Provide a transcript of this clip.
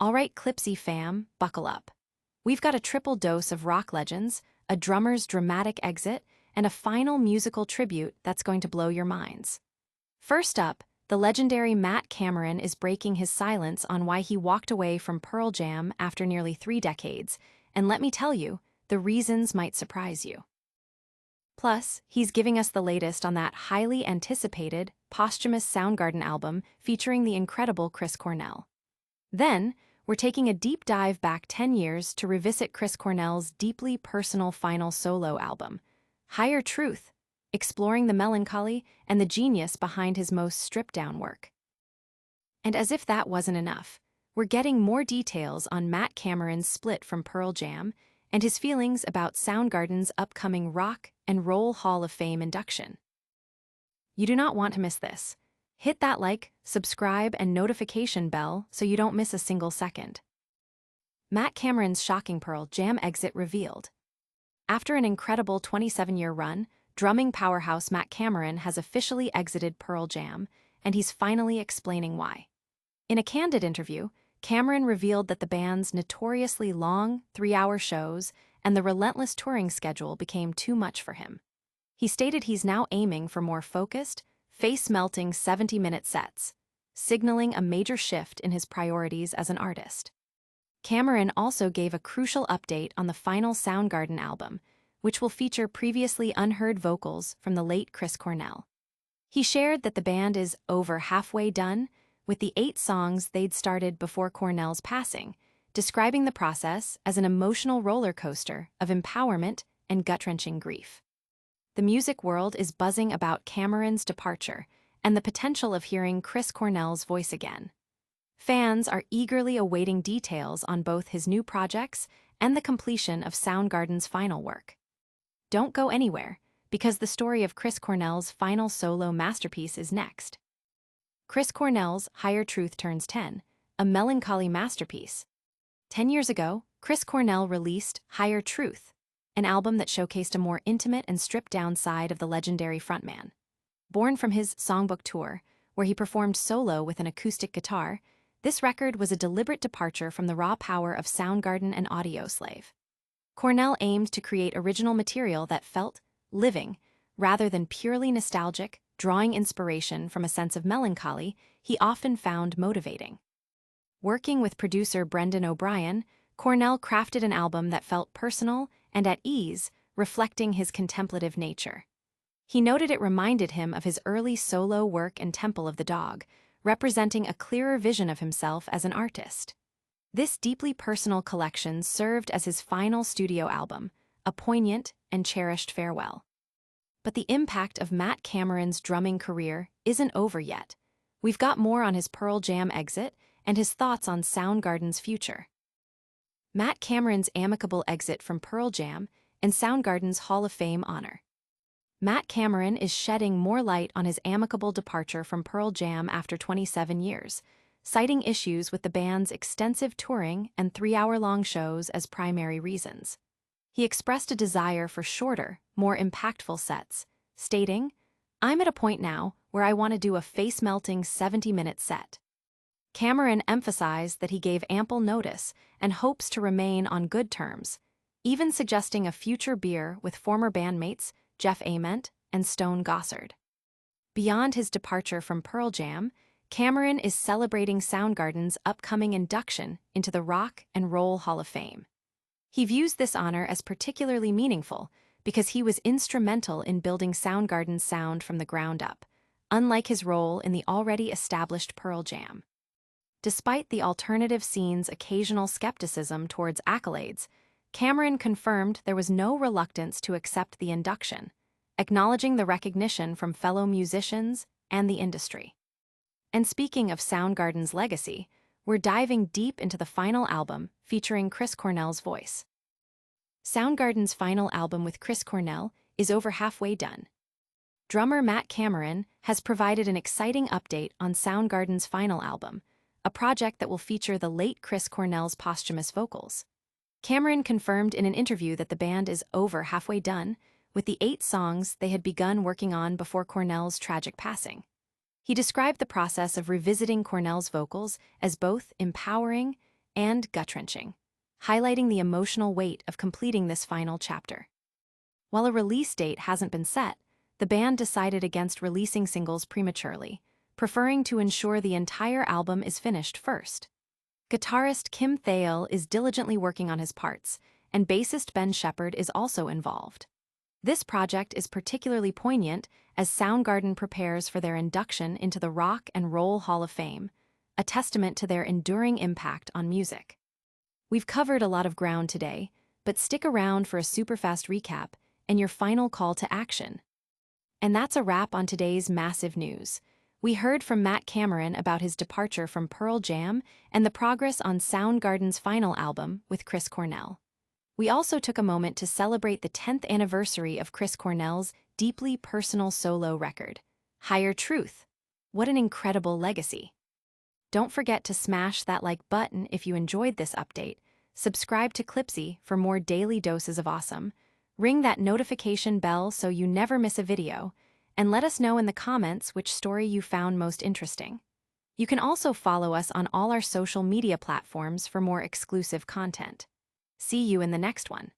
All right, Clipsy fam, buckle up. We've got a triple dose of rock legends, a drummer's dramatic exit, and a final musical tribute that's going to blow your minds. First up, the legendary Matt Cameron is breaking his silence on why he walked away from Pearl Jam after nearly 3 decades, and let me tell you, the reasons might surprise you. Plus, he's giving us the latest on that highly anticipated, posthumous Soundgarden album featuring the incredible Chris Cornell. Then, we're taking a deep dive back 10 years to revisit Chris Cornell's deeply personal final solo album, Higher Truth, exploring the melancholy and the genius behind his most stripped-down work. And as if that wasn't enough, we're getting more details on Matt Cameron's split from Pearl Jam and his feelings about Soundgarden's upcoming Rock and Roll Hall of Fame induction. You do not want to miss this. Hit that like, subscribe, and notification bell so you don't miss a single second. Matt Cameron's shocking Pearl Jam exit revealed. After an incredible 27-year run, drumming powerhouse Matt Cameron has officially exited Pearl Jam, and he's finally explaining why. In a candid interview, Cameron revealed that the band's notoriously long, 3-hour shows and the relentless touring schedule became too much for him. He stated he's now aiming for more focused, face-melting 70-minute sets, signaling a major shift in his priorities as an artist. Cameron also gave a crucial update on the final Soundgarden album, which will feature previously unheard vocals from the late Chris Cornell. He shared that the band is over halfway done with the 8 songs they'd started before Cornell's passing, describing the process as an emotional roller coaster of empowerment and gut-wrenching grief. The music world is buzzing about Cameron's departure and the potential of hearing Chris Cornell's voice again. Fans are eagerly awaiting details on both his new projects and the completion of Soundgarden's final work. Don't go anywhere, because the story of Chris Cornell's final solo masterpiece is next. Chris Cornell's Higher Truth turns 10, a melancholy masterpiece. 10 years ago, Chris Cornell released Higher Truth, an album that showcased a more intimate and stripped-down side of the legendary frontman. Born from his Songbook tour, where he performed solo with an acoustic guitar, this record was a deliberate departure from the raw power of Soundgarden and Audioslave. Cornell aimed to create original material that felt living, rather than purely nostalgic, drawing inspiration from a sense of melancholy he often found motivating. Working with producer Brendan O'Brien, Cornell crafted an album that felt personal and at ease, reflecting his contemplative nature. He noted it reminded him of his early solo work and Temple of the Dog, representing a clearer vision of himself as an artist. This deeply personal collection served as his final studio album, a poignant and cherished farewell. But the impact of Matt Cameron's drumming career isn't over yet. We've got more on his Pearl Jam exit and his thoughts on Soundgarden's future. Matt Cameron's amicable exit from Pearl Jam and Soundgarden's Hall of Fame honor. Matt Cameron is shedding more light on his amicable departure from Pearl Jam after 27 years, citing issues with the band's extensive touring and 3-hour-long shows as primary reasons. He expressed a desire for shorter, more impactful sets, stating, "I'm at a point now where I want to do a face-melting 70-minute set." Cameron emphasized that he gave ample notice and hopes to remain on good terms, even suggesting a future beer with former bandmates Jeff Ament and Stone Gossard. Beyond his departure from Pearl Jam, Cameron is celebrating Soundgarden's upcoming induction into the Rock and Roll Hall of Fame. He views this honor as particularly meaningful because he was instrumental in building Soundgarden's sound from the ground up, unlike his role in the already established Pearl Jam. Despite the alternative scene's occasional skepticism towards accolades, Cameron confirmed there was no reluctance to accept the induction, acknowledging the recognition from fellow musicians and the industry. And speaking of Soundgarden's legacy, we're diving deep into the final album featuring Chris Cornell's voice. Soundgarden's final album with Chris Cornell is over halfway done. Drummer Matt Cameron has provided an exciting update on Soundgarden's final album, a project that will feature the late Chris Cornell's posthumous vocals. Cameron confirmed in an interview that the band is over halfway done with the 8 songs they had begun working on before Cornell's tragic passing. He described the process of revisiting Cornell's vocals as both empowering and gut-wrenching, highlighting the emotional weight of completing this final chapter. While a release date hasn't been set, the band decided against releasing singles prematurely, preferring to ensure the entire album is finished first. Guitarist Kim Thayil is diligently working on his parts, and bassist Ben Shepherd is also involved. This project is particularly poignant as Soundgarden prepares for their induction into the Rock and Roll Hall of Fame, a testament to their enduring impact on music. We've covered a lot of ground today, but stick around for a super-fast recap and your final call to action. And that's a wrap on today's massive news. We heard from Matt Cameron about his departure from Pearl Jam and the progress on Soundgarden's final album with Chris Cornell. We also took a moment to celebrate the 10th anniversary of Chris Cornell's deeply personal solo record, Higher Truth. What an incredible legacy. Don't forget to smash that like button if you enjoyed this update, subscribe to Clipsy for more daily doses of awesome, ring that notification bell so you never miss a video, and let us know in the comments which story you found most interesting. You can also follow us on all our social media platforms for more exclusive content. See you in the next one.